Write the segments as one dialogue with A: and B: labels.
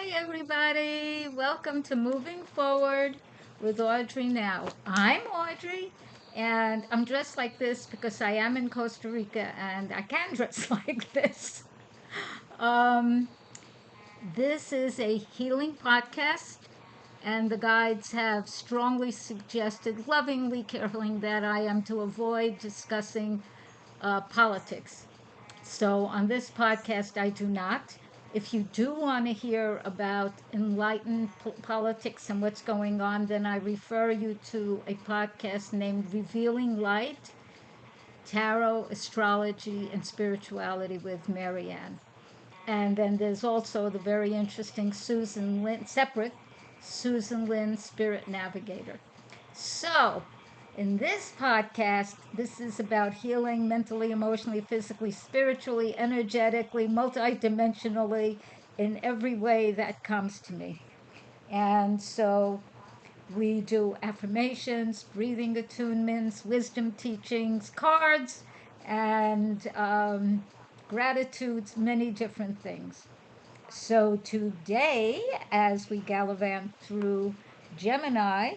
A: Hi, everybody. Welcome to Moving Forward with Audrey Now. I'm Audrey, and I'm dressed like this because I am in Costa Rica and I can dress like this. Um, this is a healing podcast, and the guides have strongly suggested, lovingly caring, that I am to avoid discussing politics. So on this podcast, I do not. If you do want to hear about enlightened politics and what's going on, then I refer you to a podcast named Revealing Light, Tarot, Astrology, and Spirituality with Marianne. And then there's also the very interesting Susan Lynn, separate Susan Lynn, Spirit Navigator. So, in this podcast, this is about healing mentally, emotionally, physically, spiritually, energetically, multidimensionally, in every way that comes to me. And so we do affirmations, breathing attunements, wisdom teachings, cards, and gratitudes, many different things. So today, as we gallivant through Gemini,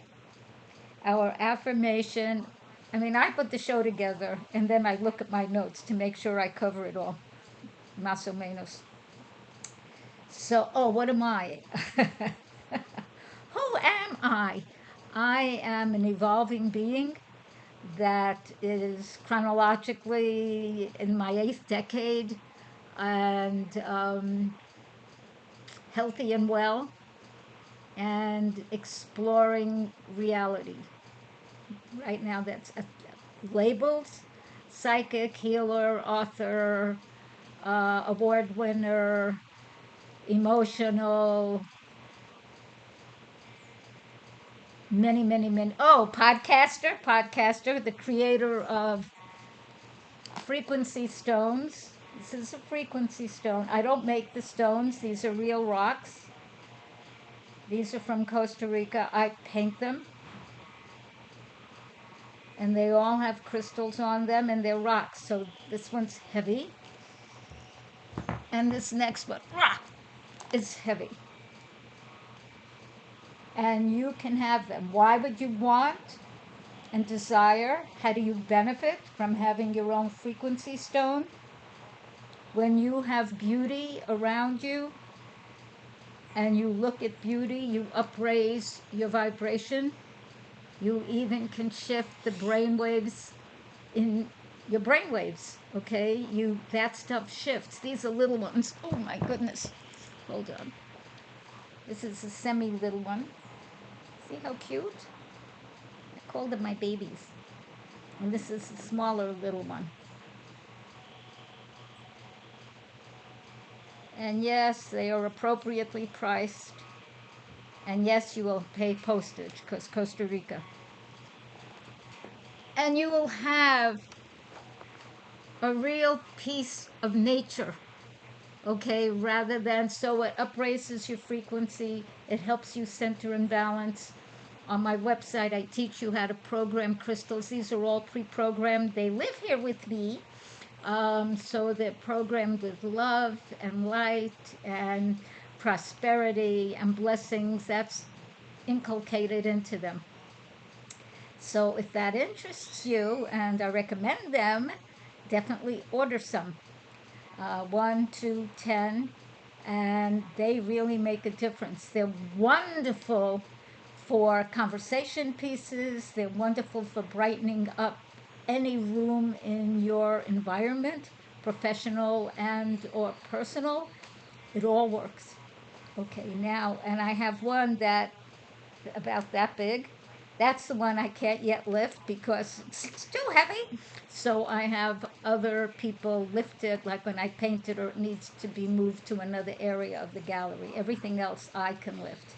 A: our affirmation. I mean, I put the show together and then I look at my notes to make sure I cover it all. Más o menos. So, what am I? Who am I? I am an evolving being that is chronologically in my eighth decade and healthy and well and exploring reality. Right now, that's labels: psychic, healer, author, award winner, emotional, many. Oh, podcaster, the creator of frequency stones. This is a frequency stone. I don't make the stones, these are real rocks. These are from Costa Rica. I paint them, and they all have crystals on them, and they're rocks. So this one's heavy, and this next one, rock, is heavy. And you can have them. Why would you want and desire? How do you benefit from having your own frequency stone? When you have beauty around you and you look at beauty, you upraise your vibration. You even can shift the brain waves in your brain waves, okay? That stuff shifts. These are little ones. Oh my goodness. Hold on. This is a semi little one. See how cute? I call them my babies. And this is a smaller little one. And yes, they are appropriately priced. And yes, you will pay postage because Costa Rica. And you will have a real piece of nature, okay, rather than, so it upraises your frequency, it helps you center and balance. On my website, I teach you how to program crystals. These are all pre-programmed. They live here with me. So they're programmed with love and light and prosperity and blessings. That's inculcated into them. So if that interests you, and I recommend them, definitely order some. 1, 2, 10, and they really make a difference. They're wonderful for conversation pieces. They're wonderful for brightening up any room in your environment, professional and or personal. It all works. Okay, now, and I have one that about that big. That's the one I can't yet lift because it's too heavy. So I have other people lift it, like when I paint it or it needs to be moved to another area of the gallery. Everything else I can lift.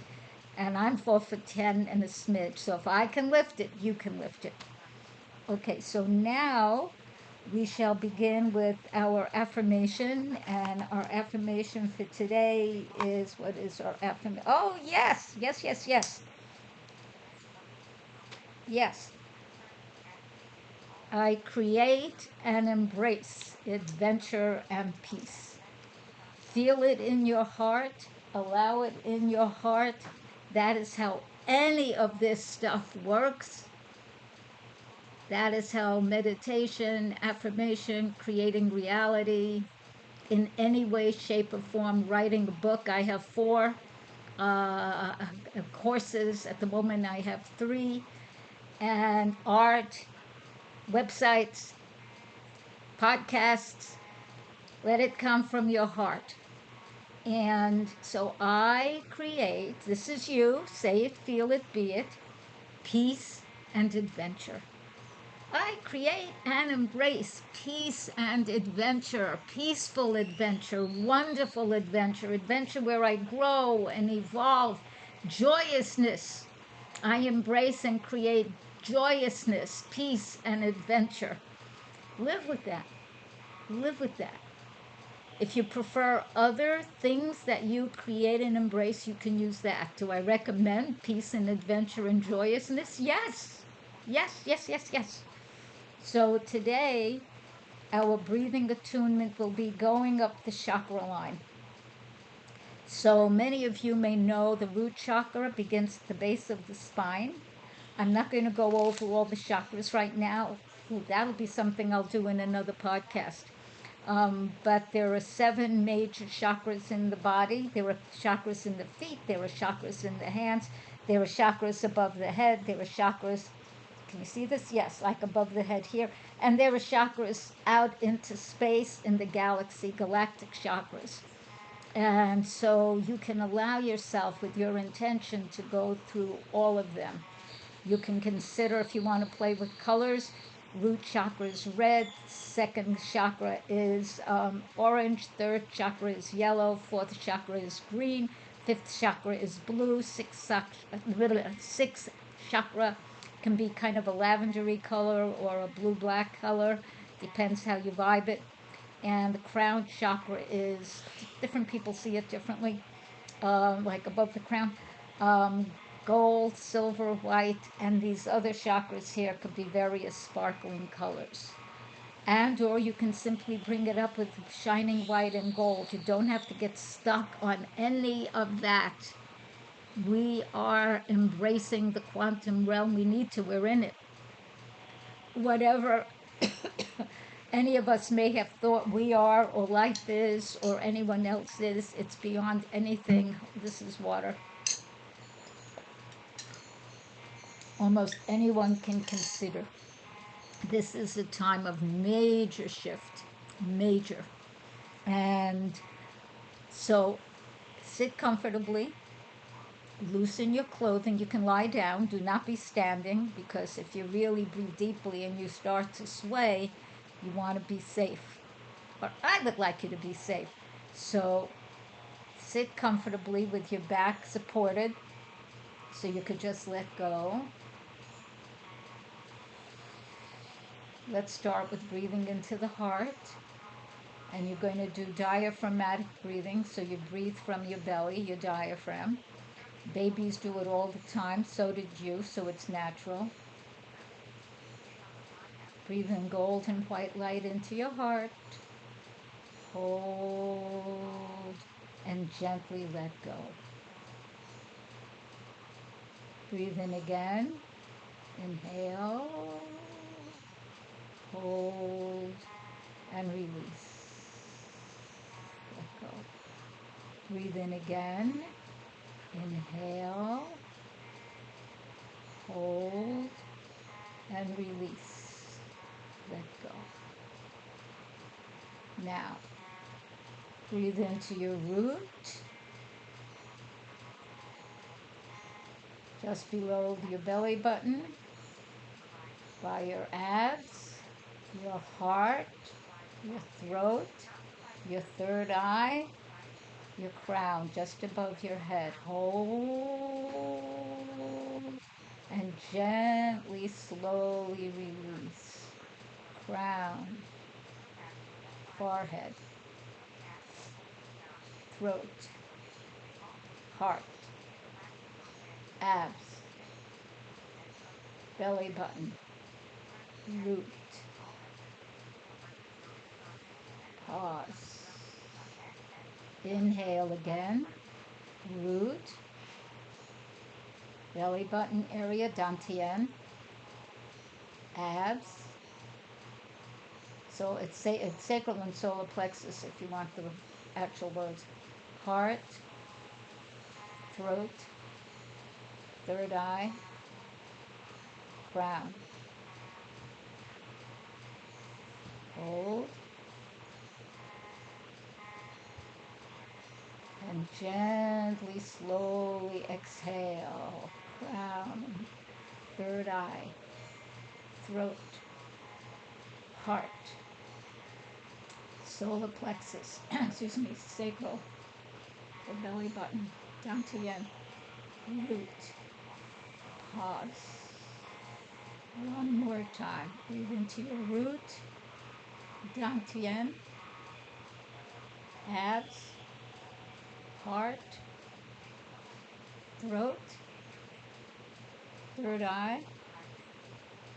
A: And I'm 4'10" and a smidge. So if I can lift it, you can lift it. Okay, so now we shall begin with our affirmation. And our affirmation for today is, what is our affirmation? Oh, yes. Yes. I create and embrace adventure and peace. Feel it in your heart Allow it in your heart. That is how any of this stuff works. That is how meditation, affirmation, creating reality in any way, shape, or form, writing a book. I have four uh, courses. At the moment, I have three. And art, websites, podcasts. Let it come from your heart. And so I create, this is you, say it, feel it, be it, peace and adventure. I create and embrace peace and adventure, peaceful adventure, wonderful adventure, adventure where I grow and evolve, joyousness. I embrace and create joyousness, peace, and adventure. Live with that. Live with that. If you prefer other things that you create and embrace, you can use that. Do I recommend peace and adventure and joyousness? Yes. Yes, yes, yes, yes. So today, our breathing attunement will be going up the chakra line. So many of you may know the root chakra begins at the base of the spine. I'm not going to go over all the chakras right now. Ooh, that'll be something I'll do in another podcast. But there are 7 major chakras in the body. There are chakras in the feet. There are chakras in the hands. There are chakras above the head. There are chakras, can you see this? Yes, like above the head here. And there are chakras out into space in the galaxy, galactic chakras. And so you can allow yourself, with your intention, to go through all of them. You can consider, if you want to play with colors, root chakra is red, second chakra is orange, third chakra is yellow, fourth chakra is green, fifth chakra is blue, sixth chakra can be kind of a lavendery color or a blue-black color, depends how you vibe it. And the crown chakra is, different people see it differently, like above the crown. Um, Gold, silver, white, and these other chakras here could be various sparkling colors. And or you can simply bring it up with shining white and gold. You don't have to get stuck on any of that. We are embracing the quantum realm. We need to. We're in it. Whatever any of us may have thought we are, or life is, or anyone else is, it's beyond anything. This is water. Almost anyone can consider. This is a time of major shift, major. And so sit comfortably, loosen your clothing. You can lie down, do not be standing, because if you really breathe deeply and you start to sway, you want to be safe. Or I would like you to be safe. So sit comfortably with your back supported so you could just let go. Let's start with breathing into the heart. And you're going to do diaphragmatic breathing, so you breathe from your belly, your diaphragm. Babies do it all the time, so did you, so it's natural. Breathe in gold and white light into your heart. Hold and gently let go. Breathe in again. Inhale. Hold and release. Let go. Breathe in again. Inhale, hold, and release. Let go. Now, breathe into your root, just below your belly button, by your abs, your heart, your throat, your third eye, your crown, just above your head. Hold and gently, slowly release. Crown, forehead, throat, heart, abs, belly button, root. Pause. Inhale again. root, belly button area, dantian, abs. So it's sacral and solar plexus if you want the actual words. Heart, throat, third eye, crown. Hold. And gently, slowly exhale. Crown, third eye, throat, heart, solar plexus, excuse me, sacral, the belly button, dantian, root, pause. One more time. Breathe into your root, dantian, abs, heart, throat, third eye,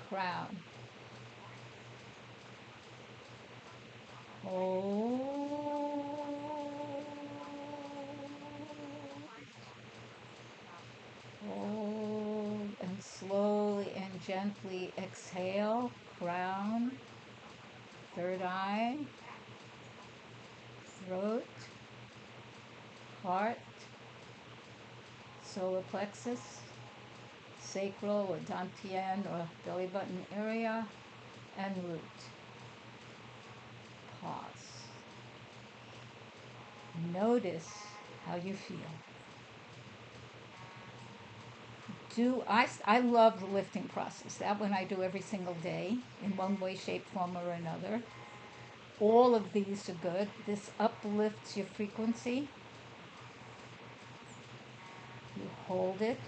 A: crown. Hold. Hold and slowly and gently exhale. Crown, third eye, throat, heart, solar plexus, sacral or dantian or belly button area, and root. Pause. Notice how you feel. I love the lifting process. That one I do every single day in one way, shape, form, or another. All of these are good. This uplifts your frequency. You hold it,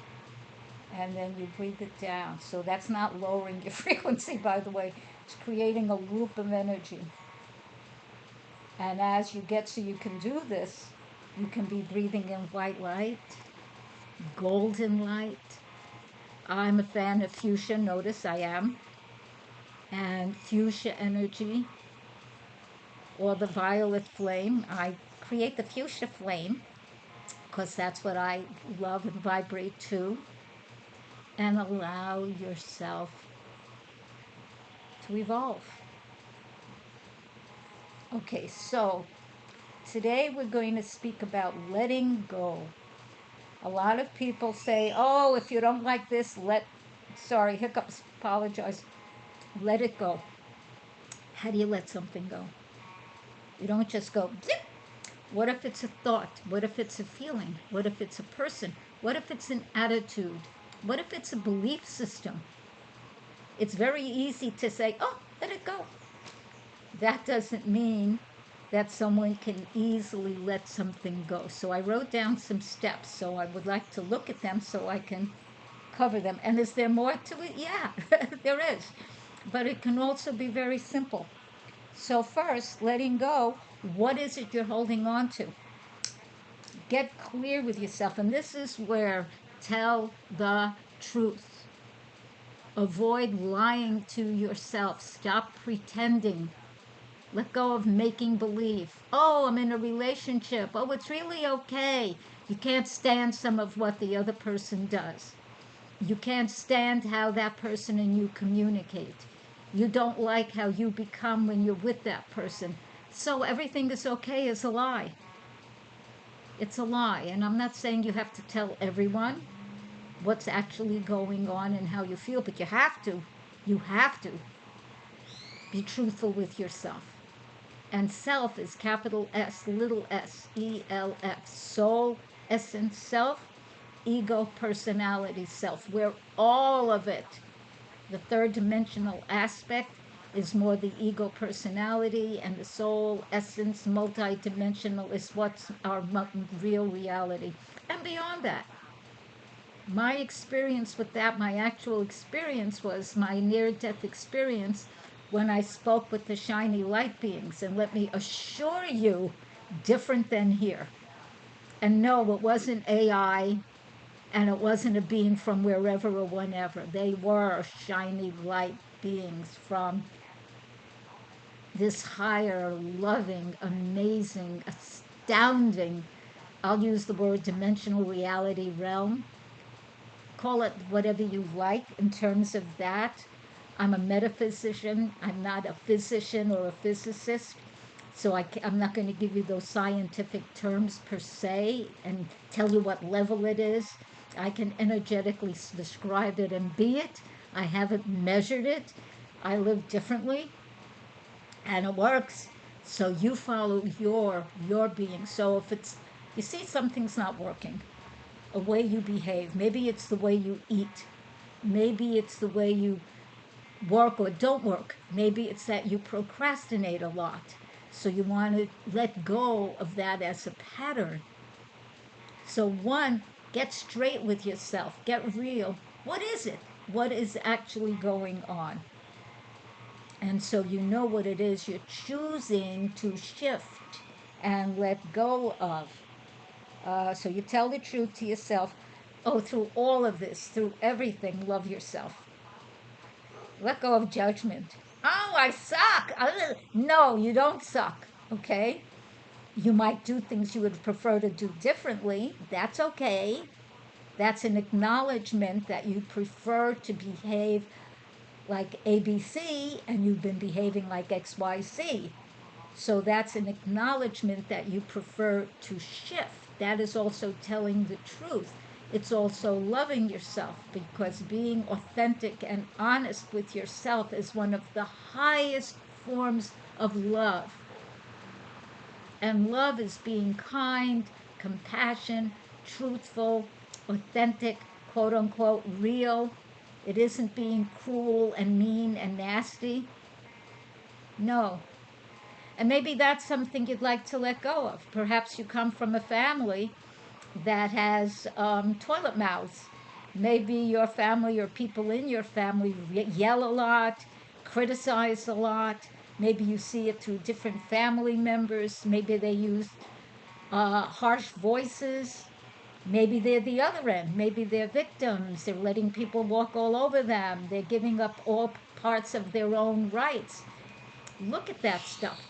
A: and then you breathe it down. So that's not lowering your frequency, by the way. It's creating a loop of energy. And as you get so you can do this, you can be breathing in white light, golden light. I'm a fan of fuchsia, notice I am. And fuchsia energy, or the violet flame. I create the fuchsia flame because that's what I love and vibrate to. And allow yourself to evolve. Okay, so today we're going to speak about letting go. A lot of people say, oh, if you don't like this, sorry, hiccups, apologize, let it go. How do you let something go? You don't just go, zip. What if it's a thought? What if it's a feeling? What if it's a person? What if it's an attitude? What if it's a belief system? It's very easy to say, oh, let it go. That doesn't mean that someone can easily let something go. So I wrote down some steps. So I would like to look at them so I can cover them. And is there more to it? Yeah, there is. But it can also be very simple. So first, letting go, what is it you're holding on to? Get clear with yourself. And this is where tell the truth. Avoid lying to yourself. Stop pretending. Let go of making believe. Oh, I'm in a relationship. Oh, it's really okay. You can't stand some of what the other person does. You can't stand how that person and you communicate. You don't like how you become when you're with that person. So everything is okay is a lie. It's a lie. And I'm not saying you have to tell everyone what's actually going on and how you feel, but you have to. You have to be truthful with yourself. And self is capital S, little s, ELF. Soul, essence, self, ego, personality, self. We're all of it. The third dimensional aspect is more the ego personality, and the soul, essence, multidimensional is what's our real reality. And beyond that, my experience with that, my actual experience was my near-death experience when I spoke with the shiny light beings. And let me assure you, different than here. And no, it wasn't AI, and it wasn't a being from wherever or whenever. They were shiny light beings from this higher, loving, amazing, astounding I'll use the word dimensional reality realm. Call it whatever you like in terms of that. I'm a metaphysician. I'm not a physician or a physicist. So I'm not going to give you those scientific terms per se and tell you what level it is. I can energetically describe it and be it. I haven't measured it. I live differently and it works. So you follow your being. So if it's, you see something's not working, a way you behave, maybe it's the way you eat, maybe it's the way you work or don't work, maybe it's that you procrastinate a lot. So you want to let go of that as a pattern. So one, get straight with yourself, get real. What is it? What is actually going on? And so you know what it is you're choosing to shift and let go of. So you tell the truth to yourself. Oh, through all of this, through everything, love yourself. Let go of judgment. Oh, I suck. No, you don't suck. Okay? You might do things you would prefer to do differently. That's okay. That's an acknowledgement that you prefer to behave like ABC and you've been behaving like XYZ. So that's an acknowledgement that you prefer to shift. That is also telling the truth. It's also loving yourself, because being authentic and honest with yourself is one of the highest forms of love. And love is being kind, compassionate, truthful, authentic, quote unquote, real. It isn't being cruel and mean and nasty. No. And maybe that's something you'd like to let go of. Perhaps you come from a family that has toilet mouths. Maybe your family or people in your family yell a lot, criticize a lot. Maybe you see it through different family members. Maybe they use harsh voices. Maybe they're the other end. Maybe they're victims. They're letting people walk all over them. They're giving up all parts of their own rights. Look at that stuff.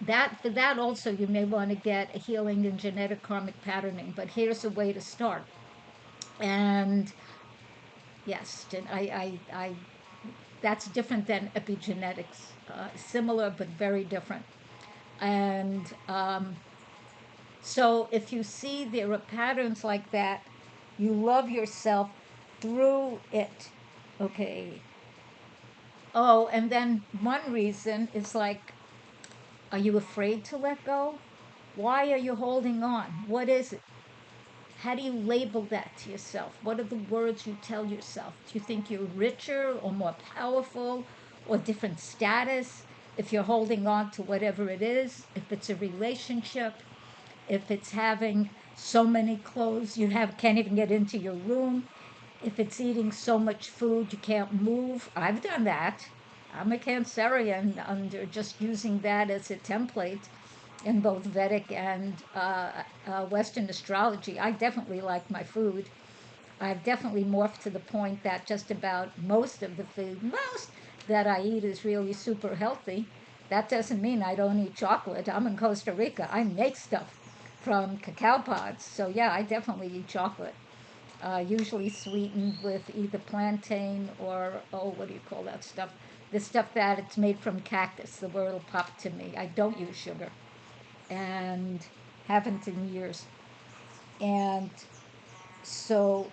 A: That for that also you may want to get a healing in genetic karmic patterning. But here's a way to start. And yes, that's different than epigenetics. Similar but very different. And so if you see there are patterns like that, you love yourself through it. Okay. Oh, and then one reason is like, are you afraid to let go? Why are you holding on? What is it? How do you label that to yourself? What are the words you tell yourself? Do you think you're richer or more powerful or different status if you're holding on to whatever it is? If it's a relationship, if it's having so many clothes you can't even get into your room, if it's eating so much food you can't move. I've done that. I'm a Cancerian under just using that as a template in both Vedic and Western astrology. I definitely like my food. I've definitely morphed to the point that just about most of the food, most that I eat is really super healthy. That doesn't mean I don't eat chocolate. I'm in Costa Rica. I make stuff from cacao pods. So yeah, I definitely eat chocolate. Usually sweetened with either plantain or, oh, what do you call that stuff? The stuff that it's made from cactus, the word will pop to me. I don't use sugar and haven't in years. And so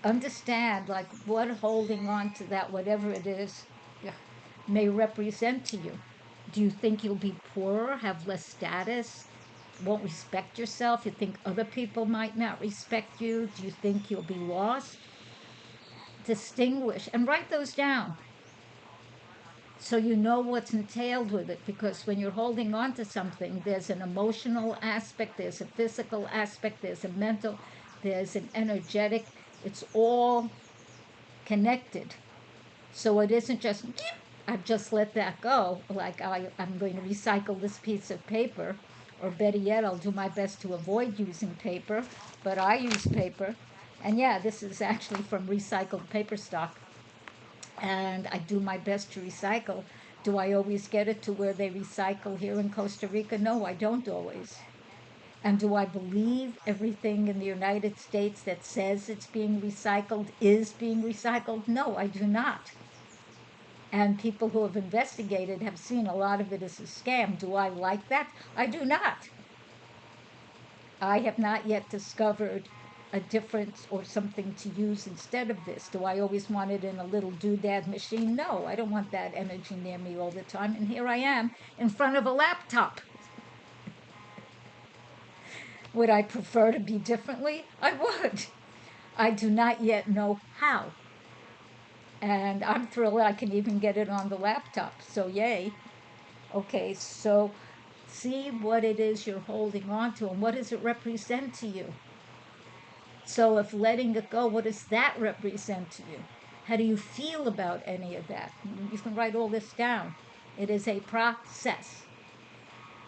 A: understand like what holding on to that, whatever it is, may represent to you. Do you think you'll be poorer, have less status, won't respect yourself? You think other people might not respect you? Do you think you'll be lost? Distinguish and write those down so you know what's entailed with it, because when you're holding on to something, there's an emotional aspect, there's a physical aspect, there's a mental, there's an energetic. It's all connected. So it isn't just I've just let that go, like I'm going to recycle this piece of paper, or better yet, I'll do my best to avoid using paper, but I use paper. And yeah, this is actually from recycled paper stock, and I do my best to recycle. Do I always get it to where they recycle here in Costa Rica? No, I don't always. And do I believe everything in the United States that says it's being recycled is being recycled? No, I do not. And people who have investigated have seen a lot of it as a scam. Do I like that? I do not. I have not yet discovered a difference or something to use instead of this. Do I always want it in a little doodad machine? No, I don't want that energy near me all the time. And here I am in front of a laptop. Would I prefer to be differently? I would. I do not yet know how. And I'm thrilled I can even get it on the laptop. So, yay. Okay, so see what it is you're holding on to and what does it represent to you? So, if letting it go, what does that represent to you? How do you feel about any of that? You can write all this down. It is a process.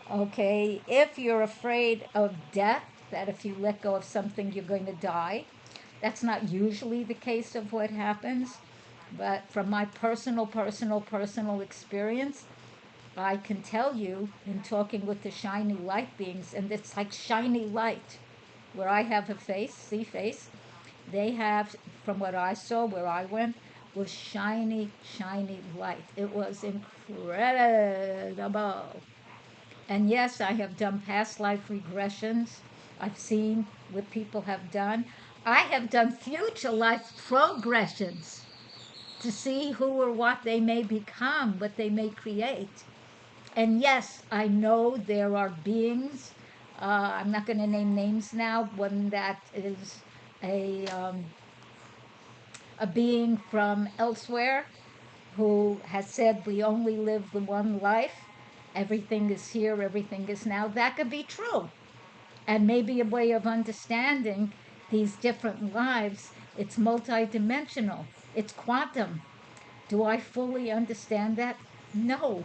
A: Okay, if you're afraid of death, that if you let go of something, you're going to die. That's not usually the case of what happens, but from my personal experience, I can tell you in talking with the shiny light beings, and it's like shiny light. Where I have a face, see face, they have, from what I saw, where I went, was shiny, shiny light. It was incredible. And yes, I have done past life regressions. I've seen what people have done. I have done future life progressions to see who or what they may become, what they may create. And yes, I know there are beings. I'm not going to name names now. One that is a um, a being from elsewhere who has said we only live the one life. Everything is here. Everything is now. That could be true, and maybe a way of understanding these different lives. It's multidimensional. It's quantum. Do I fully understand that? No,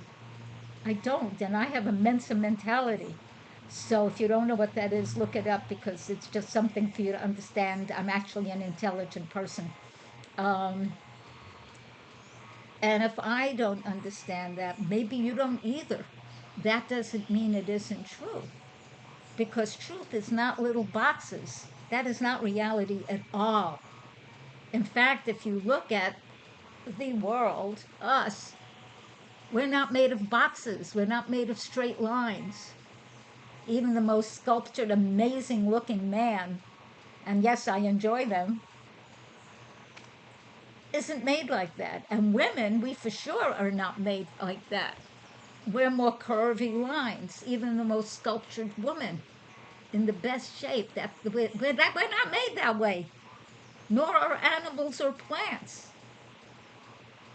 A: I don't, and I have a Mensa mentality. So if you don't know what that is, look it up because it's just something for you to understand. I'm actually an intelligent person. Um, and if I don't understand that, maybe you don't either. That doesn't mean it isn't true because truth is not little boxes. That is not reality at all. In fact, if you look at the world, us, we're not made of boxes. We're not made of straight lines. Even the most sculptured, amazing looking man, and yes, I enjoy them, isn't made like that. And women, we for sure are not made like that. We're more curvy lines, even the most sculptured woman in the best shape. We're not made that way, nor are animals or plants.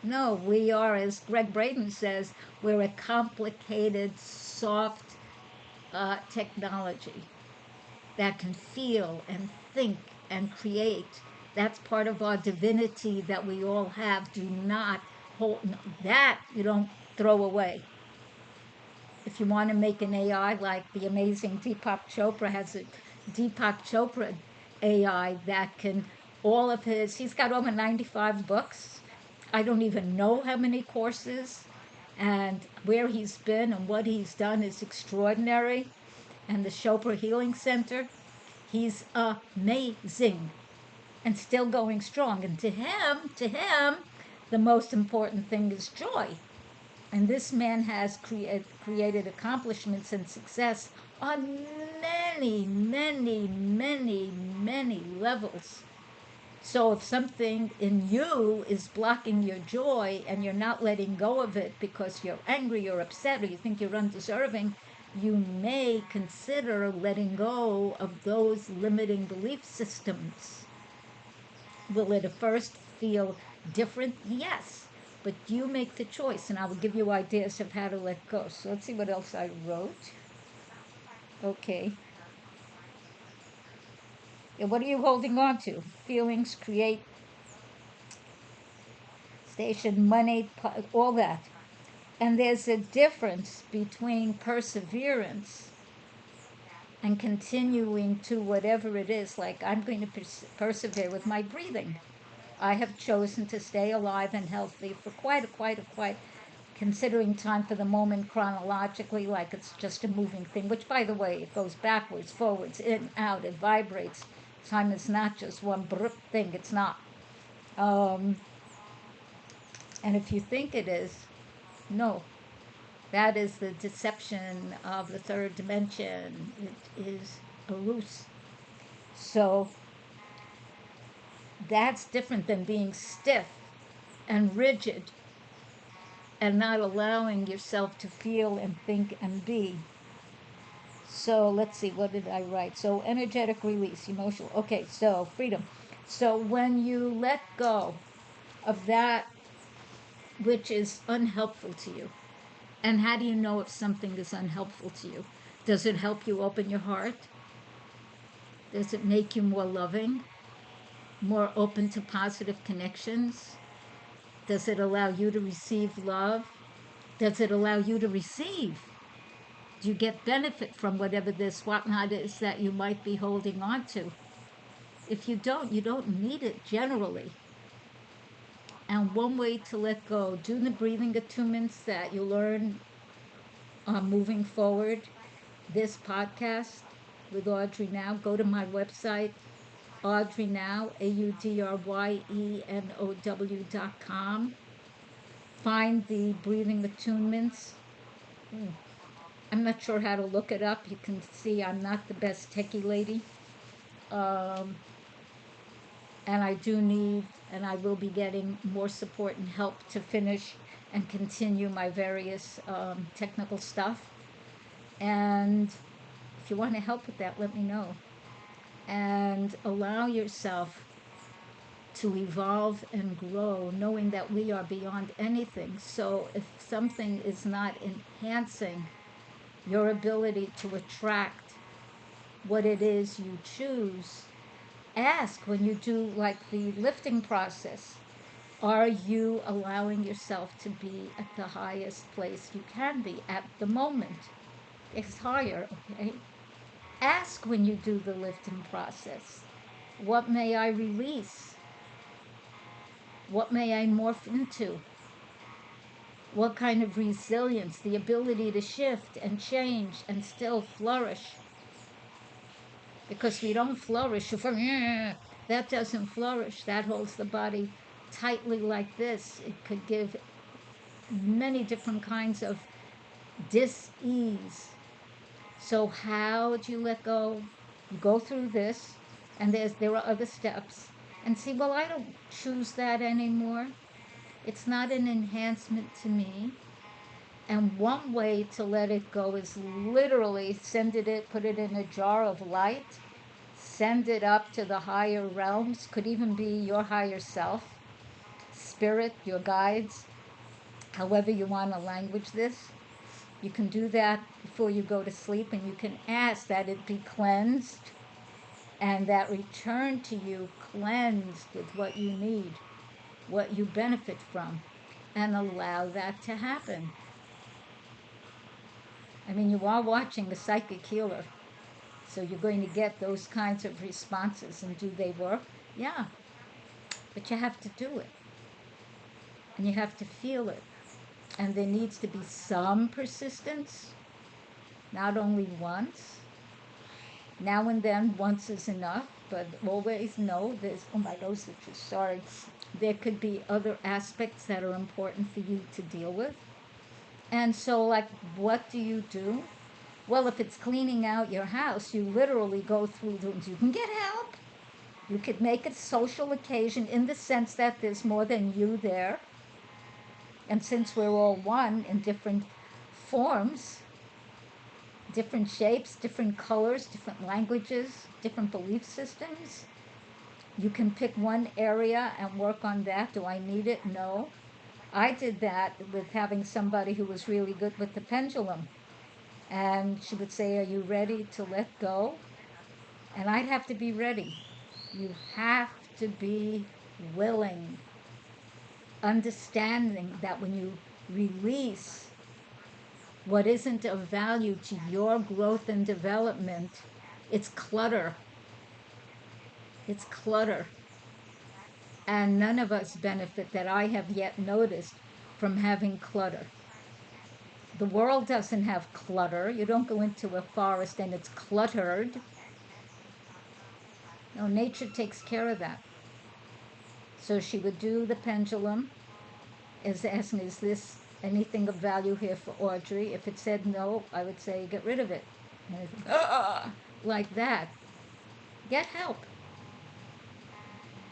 A: No, we are, as Greg Braden says, we're a complicated, soft technology that can feel and think and create. That's part of our divinity that we all have. Do not hold that, you don't throw away. If you want to make an AI like the amazing Deepak Chopra has a Deepak Chopra AI that can all of he's got over 95 books. I don't even know how many courses, and where he's been and what he's done is extraordinary. And the Chopra Healing Center, he's amazing and still going strong. And to him, the most important thing is joy. And this man has created accomplishments and success on many levels. So if something in you is blocking your joy and you're not letting go of it because you're angry or upset or you think you're undeserving, you may consider letting go of those limiting belief systems. Will it at first feel different? Yes. But you make the choice, and I will give you ideas of how to let go. So let's see what else I wrote. Okay. Yeah, what are you holding on to? Feelings, create, station, money, all that. And there's a difference between perseverance and continuing to whatever it is. Like I'm going to persevere with my breathing. I have chosen to stay alive and healthy for quite considering time for the moment chronologically like it's just a moving thing, which, by the way, it goes backwards, forwards, in, out, it vibrates. Time is not just one thing, it's not. Um, and if you think it is, no, that is the deception of the third dimension. It is a ruse. So that's different than being stiff and rigid and not allowing yourself to feel and think and be. So let's see, what did I write? So energetic release, emotional. Okay, so freedom. So when you let go of that which is unhelpful to you, and how do you know if something is unhelpful to you? Does it help you open your heart? Does it make you more loving, more open to positive connections? Does it allow you to receive love? Does it allow you to receive? Do you get benefit from whatever this whatnot is that you might be holding on to? If you don't need it generally. And one way to let go, do the breathing attunements that you learn moving forward. This podcast with Audrey Now. Go to my website, Audrey Now, Audreyenow.com. Find the breathing attunements. I'm not sure how to look it up. You can see I'm not the best techie lady. Um, and I do need, and I will be getting more support and help to finish and continue my various technical stuff. And if you want to help with that, let me know. And allow yourself to evolve and grow, knowing that we are beyond anything. So if something is not enhancing your ability to attract what it is you choose, ask when you do like the lifting process, are you allowing yourself to be at the highest place you can be at the moment? It's higher, okay? Ask when you do the lifting process, what may I release? What may I morph into? What kind of resilience, the ability to shift and change and still flourish? Because we don't flourish if we're, that doesn't flourish. That holds the body tightly like this. It could give many different kinds of dis-ease. So how do you let go? You go through this, and there are other steps, and see, well, I don't choose that anymore. It's not an enhancement to me. And one way to let it go is literally put it in a jar of light, send it up to the higher realms, could even be your higher self, spirit, your guides, however you want to language this. You can do that before you go to sleep, and you can ask that it be cleansed and that return to you cleansed with what you need, what you benefit from, and allow that to happen. I mean, you are watching a psychic healer, so you're going to get those kinds of responses. And do they work? Yeah. But you have to do it. And you have to feel it. And there needs to be some persistence, not only once. Now and then, once is enough, but always know there's, oh, my nose itches, sorry. There could be other aspects that are important for you to deal with. And so, like, what do you do? Well, if it's cleaning out your house, you literally go through rooms. You can get help. You could make it a social occasion in the sense that there's more than you there. And since we're all one in different forms, different shapes, different colors, different languages, different belief systems, you can pick one area and work on that. Do I need it? No. I did that with having somebody who was really good with the pendulum. And she would say, are you ready to let go? And I'd have to be ready. You have to be willing, understanding that when you release what isn't of value to your growth and development, it's clutter. It's clutter. And none of us benefit, that I have yet noticed, from having clutter. The world doesn't have clutter. You don't go into a forest and it's cluttered. No, nature takes care of that. So she would do the pendulum, is asking, is this anything of value here for Audrey? If it said no, I would say, get rid of it. And it's like that. Get help.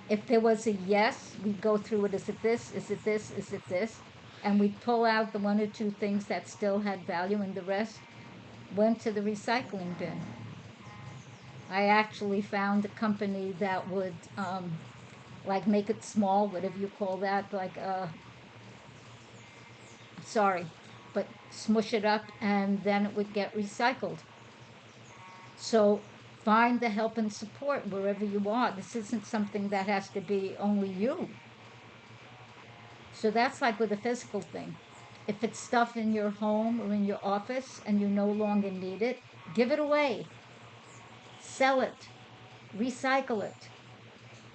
A: If there was a yes, we'd go through it. Is it this? Is it this? Is it this? And we'd pull out the one or two things that still had value, and the rest went to the recycling bin. I actually found a company that would like make it small, whatever you call that, like sorry, but smush it up and then it would get recycled. So find the help and support wherever you are. This isn't something that has to be only you. So that's like with a physical thing. If it's stuff in your home or in your office and you no longer need it, give it away, sell it, recycle it,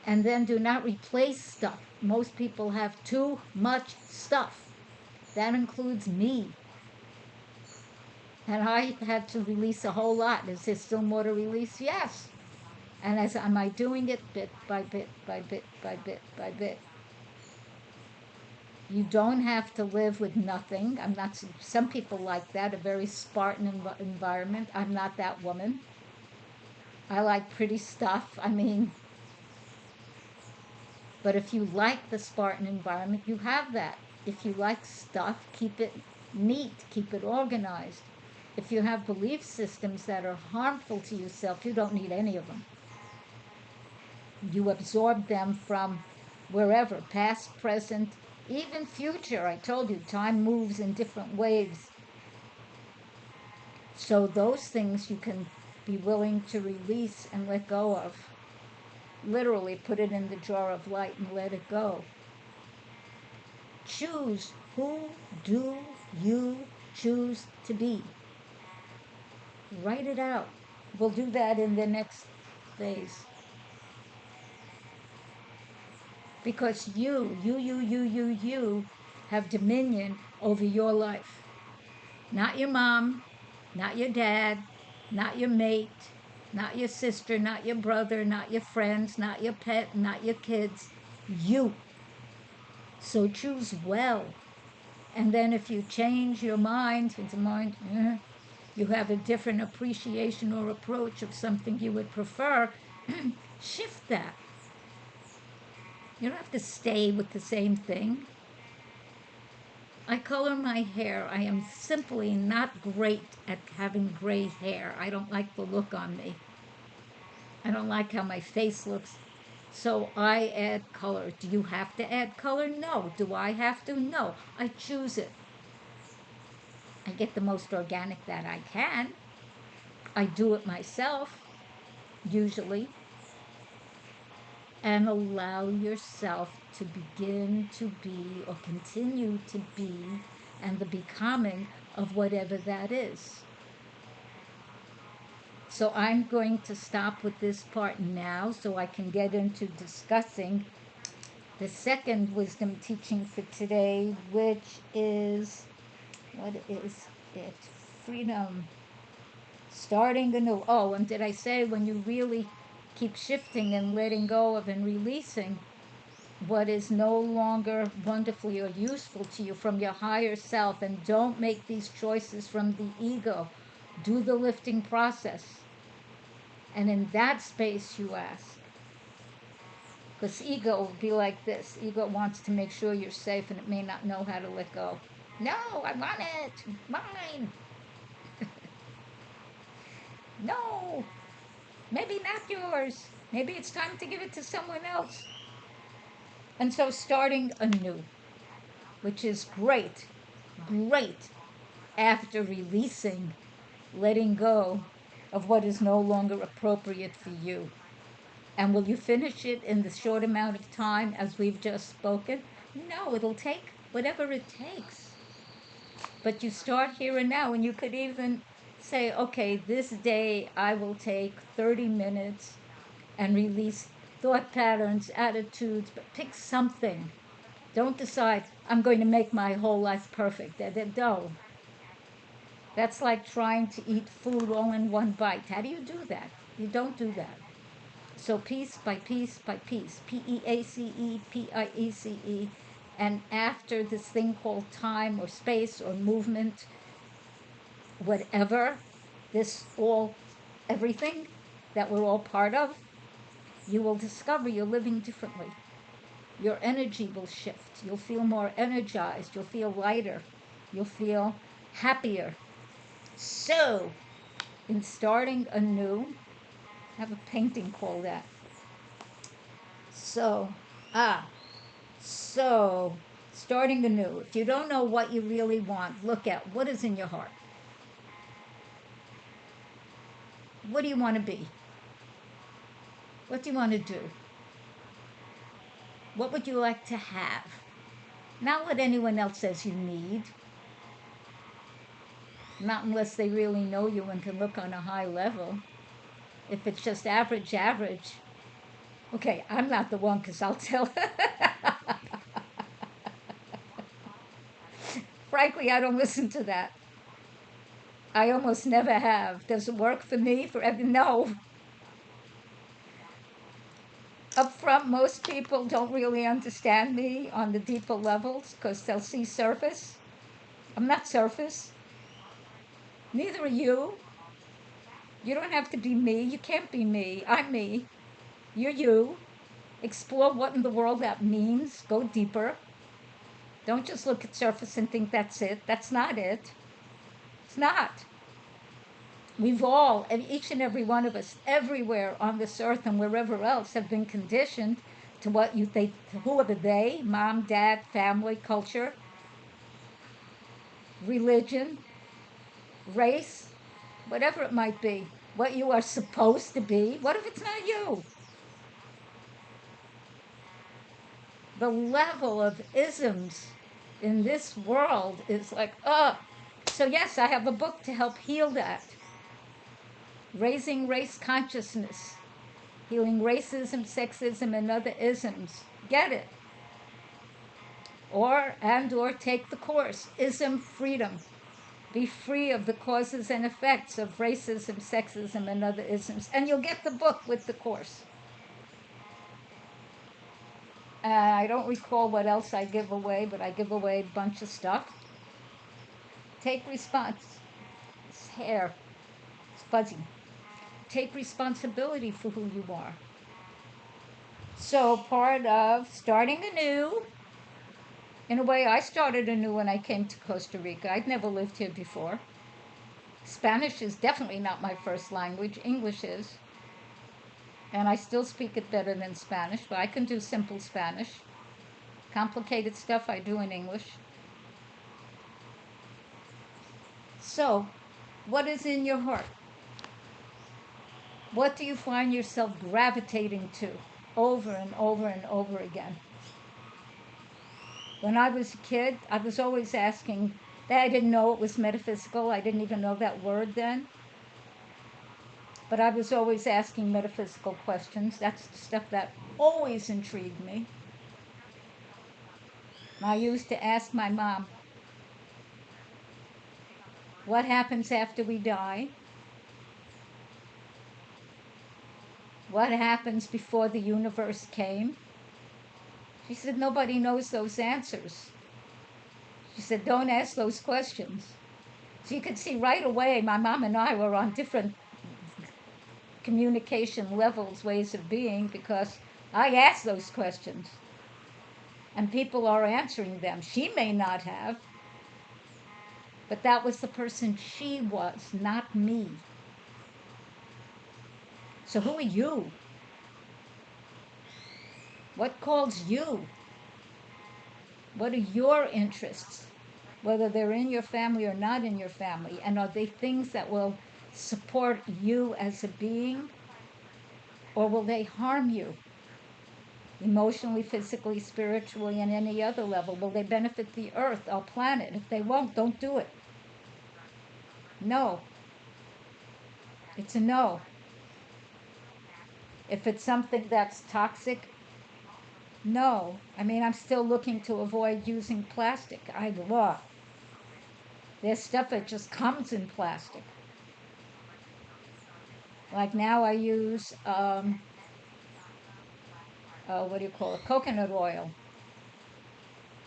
A: and then do not replace stuff. Most people have too much stuff. That includes me. And I had to release a whole lot. Is there still more to release? Yes. And as am I doing it bit by bit by bit by bit by bit. You don't have to live with nothing. I'm not. Some people like that, a very Spartan environment. I'm not that woman. I like pretty stuff. I mean, but if you like the Spartan environment, you have that. If you like stuff, keep it neat, keep it organized. If you have belief systems that are harmful to yourself, you don't need any of them. You absorb them from wherever, past, present, even future. I told you, time moves in different waves. So those things you can be willing to release and let go of. Literally put it in the jar of light and let it go. Choose, who do you choose to be? Write it out. We'll do that in the next phase. Because you have dominion over your life. Not your mom, not your dad, not your mate, not your sister, not your brother, not your friends, not your pet, not your kids. You. So choose well. And then if you change your mind into mind, you have a different appreciation or approach of something you would prefer, shift that. You don't have to stay with the same thing. I color my hair. I am simply not great at having gray hair. I don't like the look on me. I don't like how my face looks. So I add color. Do you have to add color? No. Do I have to? No. I choose it. I get the most organic that I can. I do it myself, usually. And allow yourself to begin to be or continue to be and the becoming of whatever that is. So I'm going to stop with this part now so I can get into discussing the second wisdom teaching for today, which is, what is it? Freedom. Starting anew. Oh, and did I say when you really keep shifting and letting go of and releasing what is no longer wonderfully or useful to you from your higher self, and don't make these choices from the ego. Do the lifting process. And in that space you ask. Because ego will be like this. Ego wants to make sure you're safe and it may not know how to let go. No, I want it. Mine. No. Maybe not yours. Maybe it's time to give it to someone else. And so starting anew, which is great, great after releasing, letting go of what is no longer appropriate for you. And will you finish it in the short amount of time as we've just spoken? No, it'll take whatever it takes. But you start here and now, and you could even say, okay, this day I will take 30 minutes and release thought patterns, attitudes, but pick something. Don't decide, I'm going to make my whole life perfect. No. That's like trying to eat food all in one bite. How do you do that? You don't do that. So piece by piece by piece, PEACE, PIECE, and after this thing called time or space or movement, whatever, this all, everything that we're all part of, you will discover you're living differently. Your energy will shift. You'll feel more energized. You'll feel lighter. You'll feel happier. So, in starting anew, I have a painting called that. So, ah, so, starting anew. If you don't know what you really want, look at what is in your heart. What do you want to be? What do you want to do? What would you like to have? Not what anyone else says you need. Not unless they really know you and can look on a high level. If it's just average, average. Okay, I'm not the one because I'll tell. Frankly, I don't listen to that. I almost never have. Does it work for me? No. Up front, most people don't really understand me on the deeper levels because they'll see surface. I'm not surface. Neither are you. You don't have to be me. You can't be me. I'm me. You're you. Explore what in the world that means. Go deeper. Don't just look at surface and think that's it. That's not it. It's not. We've all, and each and every one of us, everywhere on this earth and wherever else, have been conditioned to what you think. Who are the they? Mom, dad, family, culture, religion, race, whatever it might be. What you are supposed to be. What if it's not you? The level of isms in this world is like, ugh. So, yes, I have a book to help heal that. Raising Race Consciousness, Healing Racism, Sexism, and Other Isms. Get it. Or take the course, Ism Freedom. Be free of the causes and effects of racism, sexism, and other isms. And you'll get the book with the course. I don't recall what else I give away, but I give away a bunch of stuff. Take response. It's hair. It's fuzzy. Take responsibility for who you are. So part of starting anew, in a way I started anew when I came to Costa Rica. I'd never lived here before. Spanish is definitely not my first language. English is. And I still speak it better than Spanish, but I can do simple Spanish. Complicated stuff I do in English. So, what is in your heart? What do you find yourself gravitating to over and over and over again? When I was a kid, I was always asking, I didn't know it was metaphysical. I didn't even know that word then. But I was always asking metaphysical questions. That's the stuff that always intrigued me. I used to ask my mom, what happens after we die? What happens before the universe came? She said, nobody knows those answers. She said, don't ask those questions. So you could see right away my mom and I were on different communication levels, ways of being, because I asked those questions. And people are answering them. She may not have, but that was the person she was, not me. So who are you? What calls you? What are your interests? Whether they're in your family or not in your family. And are they things that will support you as a being? Or will they harm you? Emotionally, physically, spiritually, and any other level. Will they benefit the earth, our planet? If they won't, don't do it. No. It's a no. If it's something that's toxic, no. I mean, I'm still looking to avoid using plastic. I love. There's stuff that just comes in plastic. Like now I use, what do you call it, coconut oil.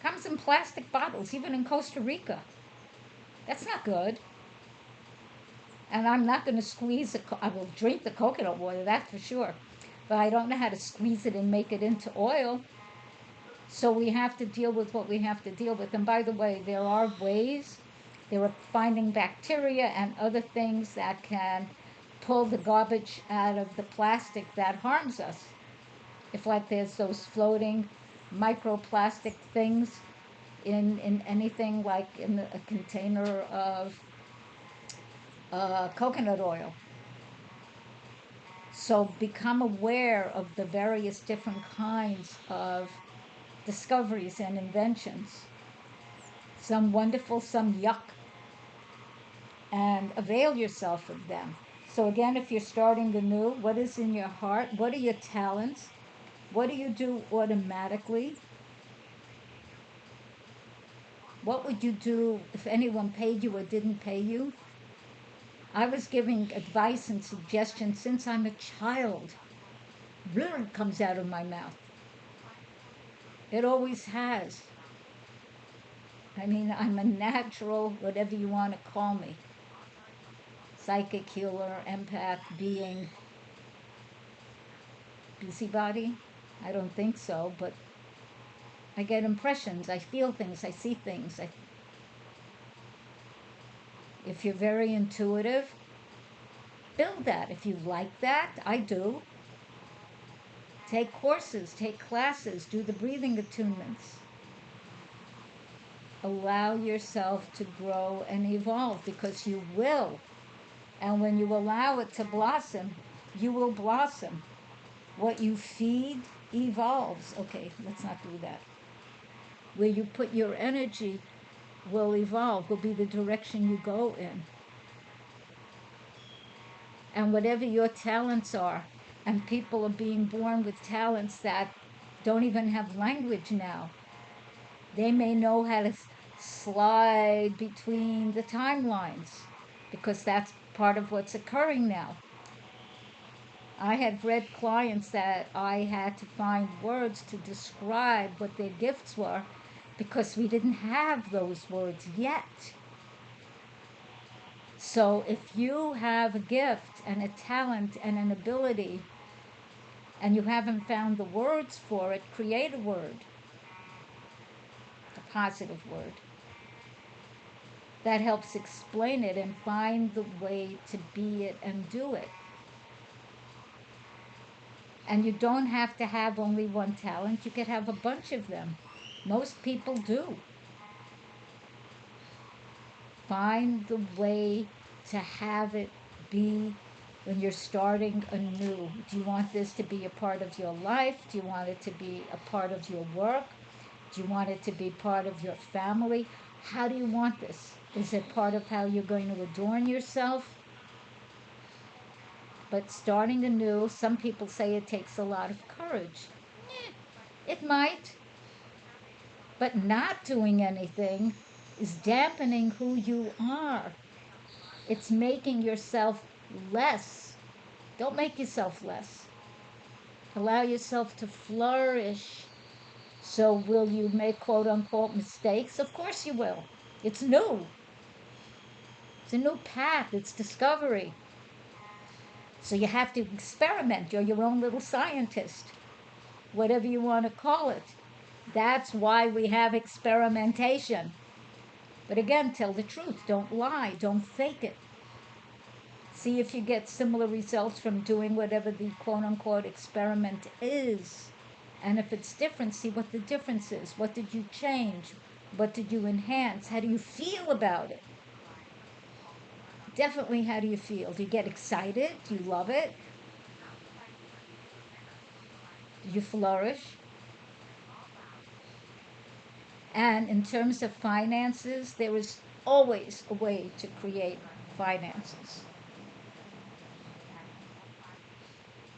A: Comes in plastic bottles, even in Costa Rica. That's not good. And I'm not going to squeeze I will drink the coconut water, that's for sure. But I don't know how to squeeze it and make it into oil. So we have to deal with what we have to deal with. And by the way, there are ways, there are finding bacteria and other things that can pull the garbage out of the plastic that harms us. If like there's those floating microplastic things in anything like in a container of coconut oil. So become aware of the various different kinds of discoveries and inventions. Some wonderful, some yuck, and avail yourself of them. So again, if you're starting anew, what is in your heart? What are your talents? What do you do automatically? What would you do if anyone paid you or didn't pay you? I was giving advice and suggestions since I'm a child. Rune comes out of my mouth. It always has. I mean, I'm a natural, whatever you want to call me. Psychic healer, empath, being, busybody? I don't think so, but I get impressions. I feel things. I see things. If you're very intuitive, build that. If you like that, I do. Take courses, take classes, do the breathing attunements. Allow yourself to grow and evolve because you will. And when you allow it to blossom, you will blossom. What you feed evolves. Okay, let's not do that. Where you put your energy will evolve, will be the direction you go in. And whatever your talents are, and people are being born with talents that don't even have language now. They may know how to slide between the timelines because that's part of what's occurring now. I had read clients that I had to find words to describe what their gifts were because we didn't have those words yet. So if you have a gift and a talent and an ability and you haven't found the words for it, create a word, a positive word that helps explain it and find the way to be it and do it. And you don't have to have only one talent, you could have a bunch of them. Most people do. Find the way to have it be when you're starting anew. Do you want this to be a part of your life? Do you want it to be a part of your work? Do you want it to be part of your family? How do you want this? Is it part of how you're going to adorn yourself? But starting anew, some people say it takes a lot of courage. It might. But not doing anything is dampening who you are. It's making yourself less. Don't make yourself less. Allow yourself to flourish. So, will you make quote unquote mistakes? Of course you will. It's new. It's a new path. It's discovery. So, you have to experiment. You're your own little scientist, whatever you want to call it. That's why we have experimentation. But again, tell the truth. Don't lie. Don't fake it. See if you get similar results from doing whatever the quote unquote experiment is. And if it's different, see what the difference is. What did you change? What did you enhance? How do you feel about it? Definitely, how do you feel? Do you get excited? Do you love it? Do you flourish? And in terms of finances, there is always a way to create finances.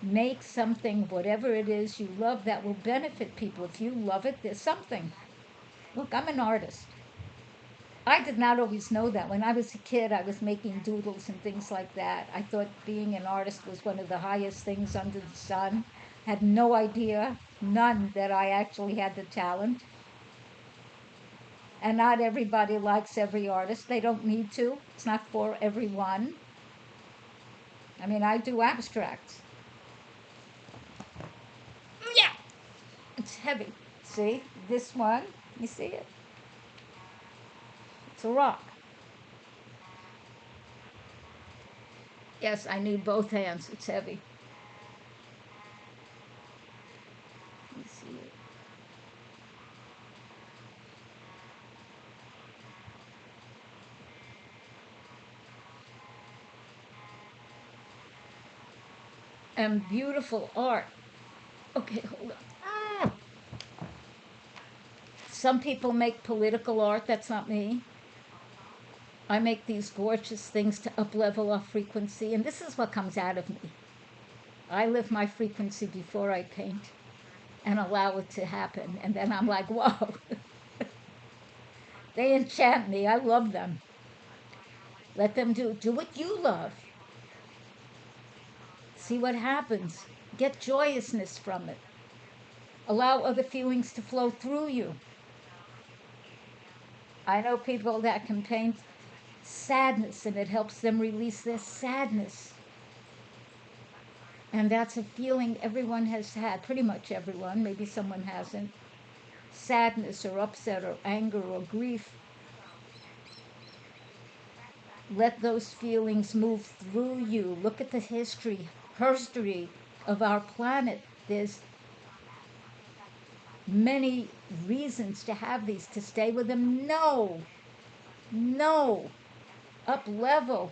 A: Make something, whatever it is you love, that will benefit people. If you love it, there's something. Look, I'm an artist. I did not always know that. When I was a kid, I was making doodles and things like that. I thought being an artist was one of the highest things under the sun. Had no idea, none, that I actually had the talent. And not everybody likes every artist. They don't need to. It's not for everyone. I mean, I do abstracts. Yeah, it's heavy. See, this one, you see it? It's a rock. Yes, I need both hands. It's heavy. You see it? And beautiful art. Okay, hold on. Some people make political art. That's not me. I make these gorgeous things to up-level our frequency, and this is what comes out of me. I live my frequency before I paint and allow it to happen, and then I'm like, whoa. They enchant me. I love them. Let them do what you love. See what happens. Get joyousness from it. Allow other feelings to flow through you. I know people that can paint sadness and it helps them release their sadness. And that's a feeling everyone has had, pretty much everyone, maybe someone hasn't. Sadness or upset or anger or grief. Let those feelings move through you. Look at the history of our planet. There's many reasons to have these, to stay with them. No, no, up level.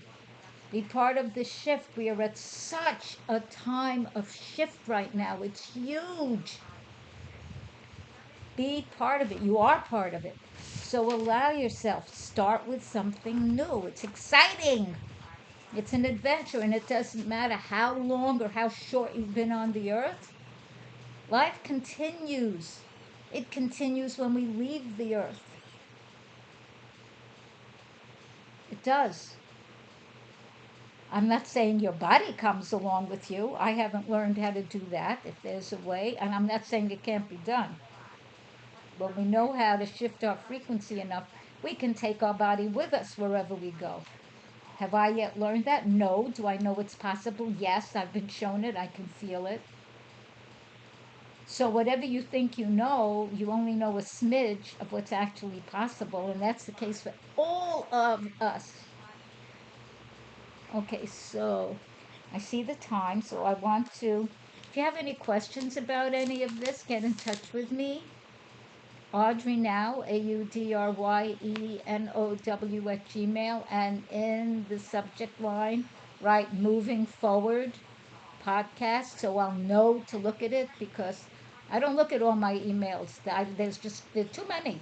A: Be part of the shift. We are at such a time of shift right now. It's huge. Be part of it. You are part of it. So allow yourself. Start with something new. It's exciting. It's an adventure, and it doesn't matter how long or how short you've been on the earth. Life continues. It continues when we leave the earth. It does. I'm not saying your body comes along with you. I haven't learned how to do that, if there's a way, and I'm not saying it can't be done. But we know how to shift our frequency enough, we can take our body with us wherever we go. Have I yet learned that? No. Do I know it's possible? Yes, I've been shown it. I can feel it. So, whatever you think you only know a smidge of what's actually possible, and that's the case for all of us. Okay, so I see the time, so I want to. If you have any questions about any of this, get in touch with me. Audrey Now, AudryeNow at Gmail, and in the subject line, write Moving Forward Podcast, so I'll know to look at it because I don't look at all my emails. There's too many.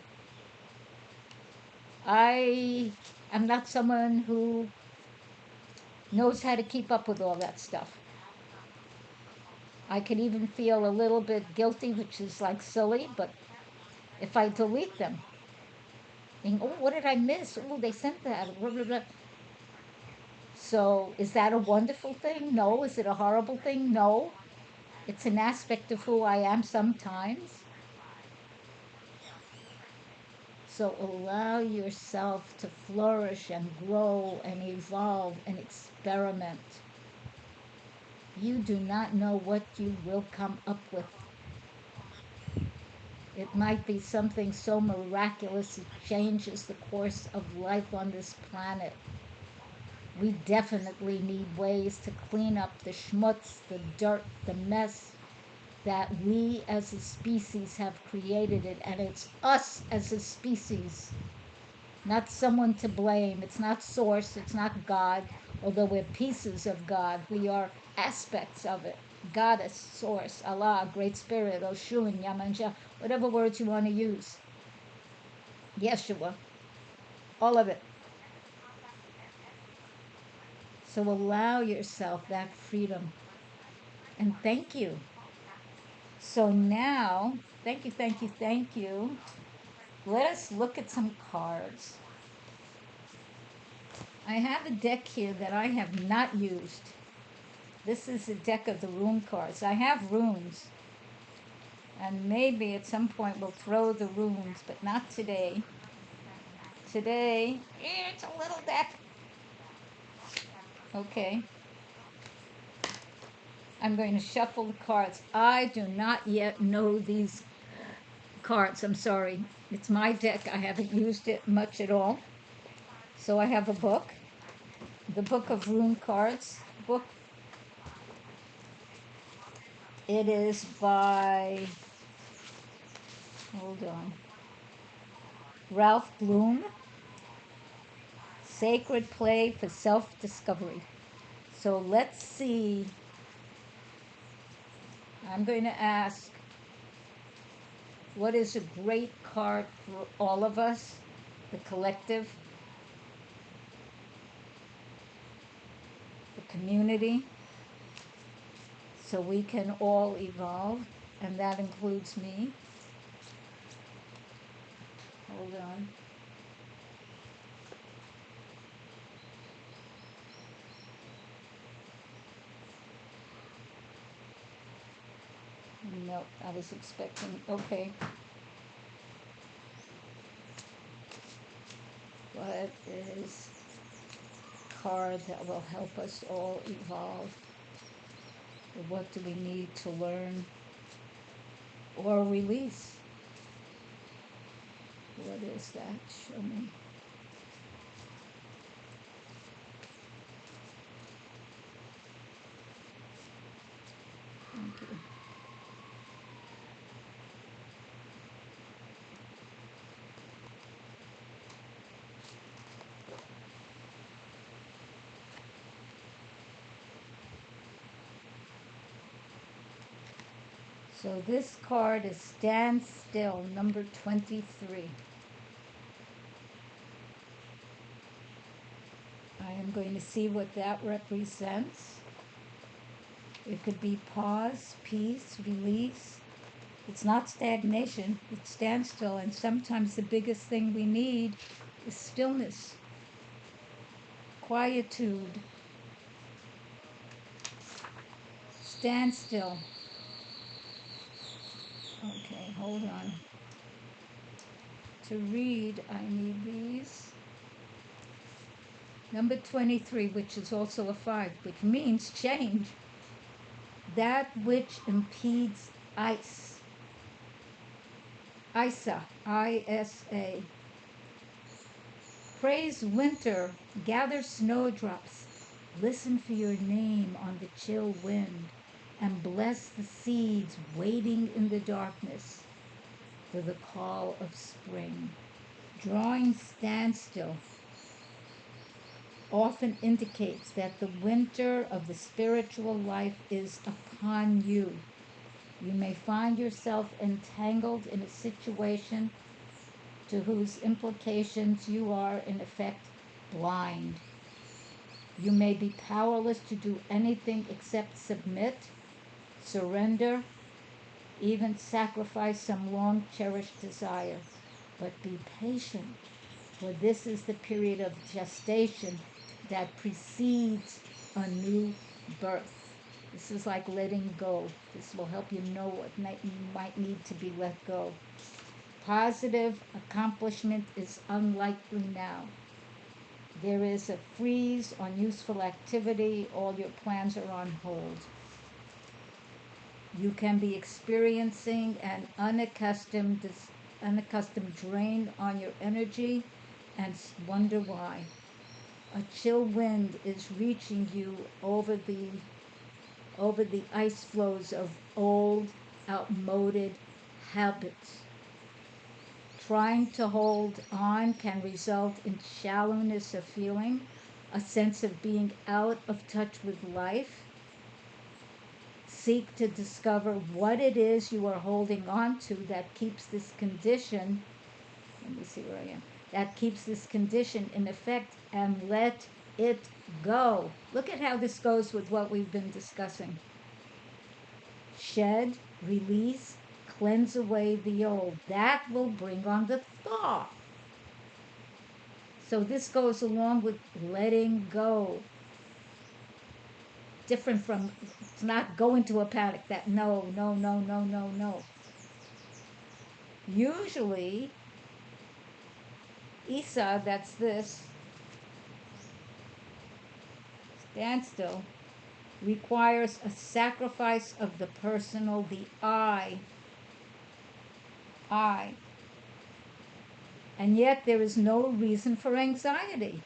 A: I am not someone who knows how to keep up with all that stuff. I can even feel a little bit guilty, which is like silly, but if I delete them, think, oh, what did I miss? Oh, they sent that. Blah, blah, blah. So, is that a wonderful thing? No. Is it a horrible thing? No. It's an aspect of who I am sometimes. So, allow yourself to flourish and grow and evolve and experiment. You do not know what you will come up with. It might be something so miraculous it changes the course of life on this planet. We definitely need ways to clean up the schmutz, the dirt, the mess that we as a species have created it. And it's us as a species, not someone to blame. It's not source, it's not God, although we're pieces of God. We are aspects of it. Goddess, source, Allah, Great Spirit, Oshun, Yamanja, whatever words you want to use. Yeshua, all of it. So allow yourself that freedom. And thank you. So now, thank you, thank you, thank you. Let us look at some cards. I have a deck here that I have not used. This is a deck of the Rune Cards. I have runes, and maybe at some point we'll throw the runes, but not today. Today, it's a little deck. Okay. I'm going to shuffle the cards. I do not yet know these cards. I'm sorry. It's my deck. I haven't used it much at all. So I have a book, the Book of Rune Cards book. It is by, hold on, Ralph Bloom, Sacred Play for Self-Discovery. So let's see. I'm going to ask, what is a great card for all of us, the collective, the community, so we can all evolve, and that includes me. Hold on. Nope, I was expecting, okay. What is a card that will help us all evolve? Or what do we need to learn or release? What is that? Show me. Thank you. So this card is Stand Still, number 23. I am going to see what that represents. It could be pause, peace, release. It's not stagnation, it's standstill, and sometimes the biggest thing we need is stillness, quietude, standstill. Okay, hold on. To read, I need these. Number 23, which is also a 5, which means change. That which impedes ice. Isa, I-S-A. Praise winter, gather snowdrops, listen for your name on the chill wind, and bless the seeds waiting in the darkness for the call of spring. Drawing standstill often indicates that the winter of the spiritual life is upon you. You may find yourself entangled in a situation to whose implications you are, in effect, blind. You may be powerless to do anything except submit, surrender, even sacrifice some long cherished desire. But be patient, for this is the period of gestation that precedes a new birth. This is like letting go. This will help you know what might need to be let go. Positive accomplishment is unlikely now. There is a freeze on useful activity. All your plans are on hold. You can be experiencing an unaccustomed drain on your energy and wonder why. A chill wind is reaching you over the ice floes of old, outmoded habits. Trying to hold on can result in shallowness of feeling, a sense of being out of touch with life. Seek to discover what it is you are holding on to that keeps this condition, let me see where I am, that keeps this condition in effect, and let it go. Look at how this goes with what we've been discussing. Shed, release, cleanse away the old. That will bring on the thaw. So this goes along with letting go. Different from, it's not go into a panic. That no, no, no, no, no, no. Usually, Isa, that's this, standstill, requires a sacrifice of the personal, the I. And yet there is no reason for anxiety.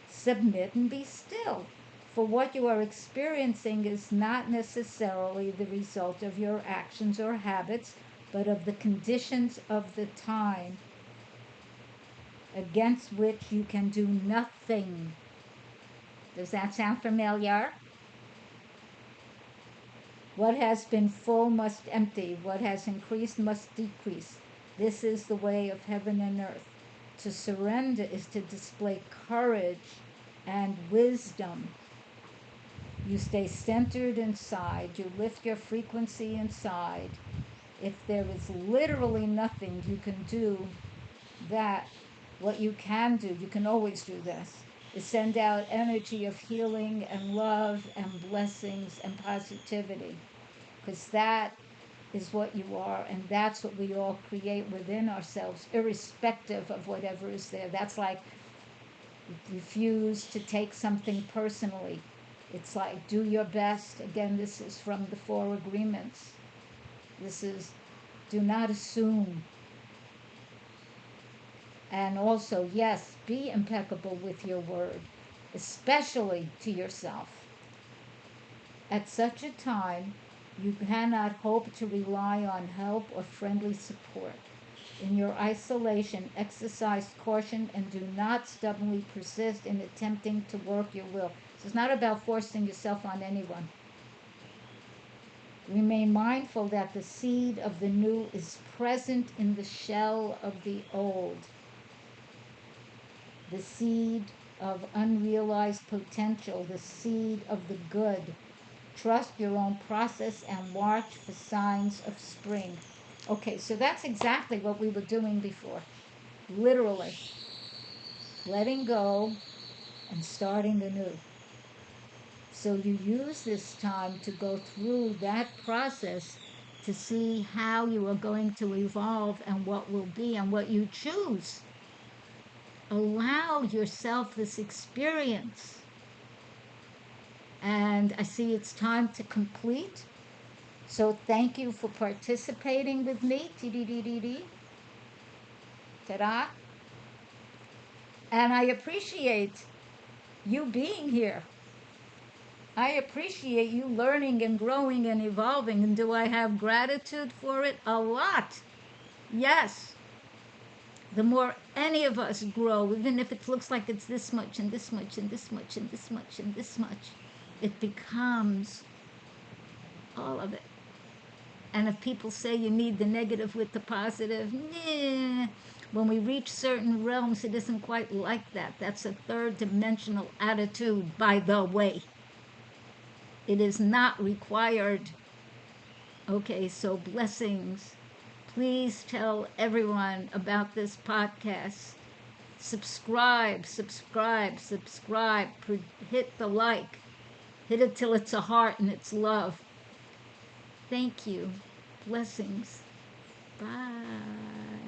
A: Submit and be still. For what you are experiencing is not necessarily the result of your actions or habits, but of the conditions of the time against which you can do nothing. Does that sound familiar? What has been full must empty. What has increased must decrease. This is the way of heaven and earth. To surrender is to display courage and wisdom. You stay centered inside. You lift your frequency inside. If there is literally nothing you can do, that what you can do, you can always do this, is send out energy of healing and love and blessings and positivity. Because that is what you are, and that's what we all create within ourselves, irrespective of whatever is there. That's like refuse to take something personally. It's like do your best. Again, this is from the 4 agreements. This is do not assume. And also, yes, be impeccable with your word, especially to yourself. At such a time, you cannot hope to rely on help or friendly support. In your isolation, exercise caution and do not stubbornly persist in attempting to work your will. So it's not about forcing yourself on anyone. Remain mindful that the seed of the new is present in the shell of the old. The seed of unrealized potential, the seed of the good. Trust your own process and watch for signs of spring. Okay, so that's exactly what we were doing before. Literally. Letting go and starting anew. So you use this time to go through that process to see how you are going to evolve and what will be and what you choose. Allow yourself this experience. And I see it's time to complete. So thank you for participating with me. Ta-da. And I appreciate you being here. I appreciate you learning and growing and evolving. And do I have gratitude for it? A lot. Yes. The more any of us grow, even if it looks like it's this much and this much and this much and this much and this much, it becomes all of it. And if people say you need the negative with the positive, nah. When we reach certain realms, it isn't quite like that. That's a third dimensional attitude, by the way. It is not required. Okay, so blessings. Please tell everyone about this podcast. Subscribe, subscribe, subscribe. Hit the like. Hit it till it's a heart and it's love. Thank you. Blessings. Bye.